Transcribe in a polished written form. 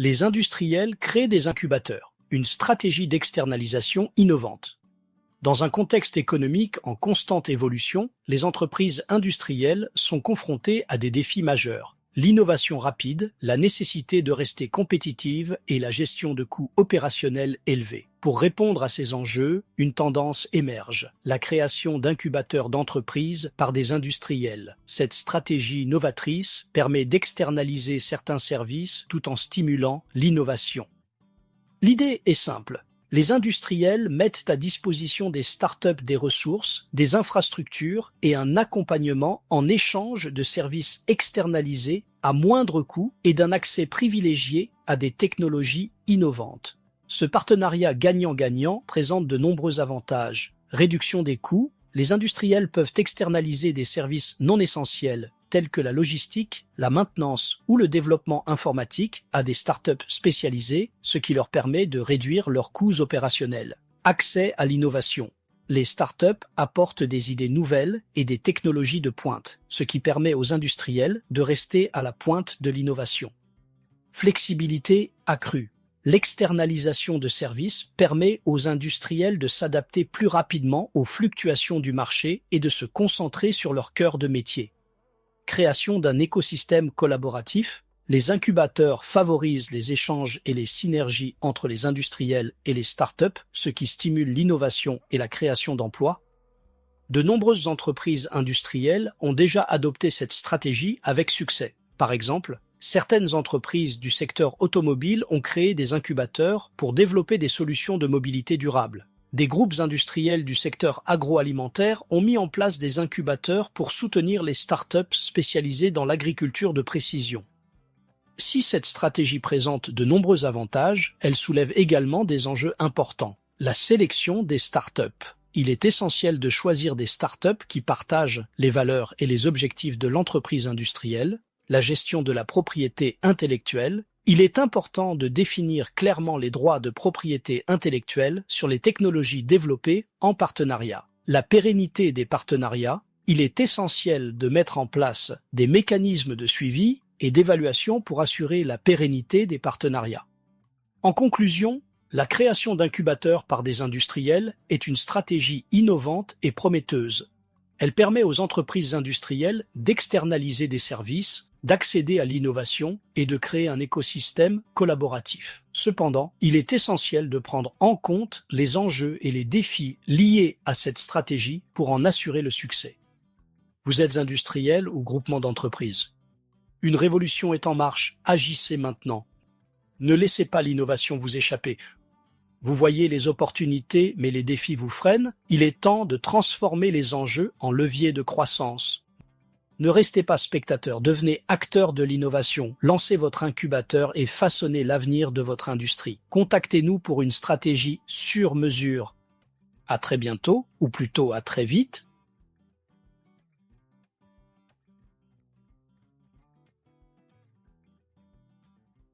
Les industriels créent des incubateurs, une stratégie d'externalisation innovante. Dans un contexte économique en constante évolution, les entreprises industrielles sont confrontées à des défis majeurs. L'innovation rapide, la nécessité de rester compétitive et la gestion de coûts opérationnels élevés. Pour répondre à ces enjeux, une tendance émerge, la création d'incubateurs d'entreprises par des industriels. Cette stratégie novatrice permet d'externaliser certains services tout en stimulant l'innovation. L'idée est simple. Les industriels mettent à disposition des startups des ressources, des infrastructures et un accompagnement en échange de services externalisés à moindre coût et d'un accès privilégié à des technologies innovantes. Ce partenariat gagnant-gagnant présente de nombreux avantages. Réduction des coûts, les industriels peuvent externaliser des services non essentiels tels que la logistique, la maintenance ou le développement informatique à des startups spécialisées, ce qui leur permet de réduire leurs coûts opérationnels. Accès à l'innovation. Les startups apportent des idées nouvelles et des technologies de pointe, ce qui permet aux industriels de rester à la pointe de l'innovation. Flexibilité accrue. L'externalisation de services permet aux industriels de s'adapter plus rapidement aux fluctuations du marché et de se concentrer sur leur cœur de métier. Création d'un écosystème collaboratif, les incubateurs favorisent les échanges et les synergies entre les industriels et les startups, ce qui stimule l'innovation et la création d'emplois. De nombreuses entreprises industrielles ont déjà adopté cette stratégie avec succès. Par exemple, certaines entreprises du secteur automobile ont créé des incubateurs pour développer des solutions de mobilité durable. Des groupes industriels du secteur agroalimentaire ont mis en place des incubateurs pour soutenir les startups spécialisées dans l'agriculture de précision. Si cette stratégie présente de nombreux avantages, elle soulève également des enjeux importants. La sélection des startups. Il est essentiel de choisir des startups qui partagent les valeurs et les objectifs de l'entreprise industrielle, la gestion de la propriété intellectuelle. Il est important de définir clairement les droits de propriété intellectuelle sur les technologies développées en partenariat. La pérennité des partenariats. Il est essentiel de mettre en place des mécanismes de suivi et d'évaluation pour assurer la pérennité des partenariats. En conclusion, la création d'incubateurs par des industriels est une stratégie innovante et prometteuse. Elle permet aux entreprises industrielles d'externaliser des services, d'accéder à l'innovation et de créer un écosystème collaboratif. Cependant, il est essentiel de prendre en compte les enjeux et les défis liés à cette stratégie pour en assurer le succès. Vous êtes industriel ou groupement d'entreprises. Une révolution est en marche, agissez maintenant. Ne laissez pas l'innovation vous échapper. Vous voyez les opportunités, mais les défis vous freinent. Il est temps de transformer les enjeux en levier de croissance. Ne restez pas spectateur, devenez acteur de l'innovation. Lancez votre incubateur et façonnez l'avenir de votre industrie. Contactez-nous pour une stratégie sur mesure. À très bientôt, ou plutôt à très vite.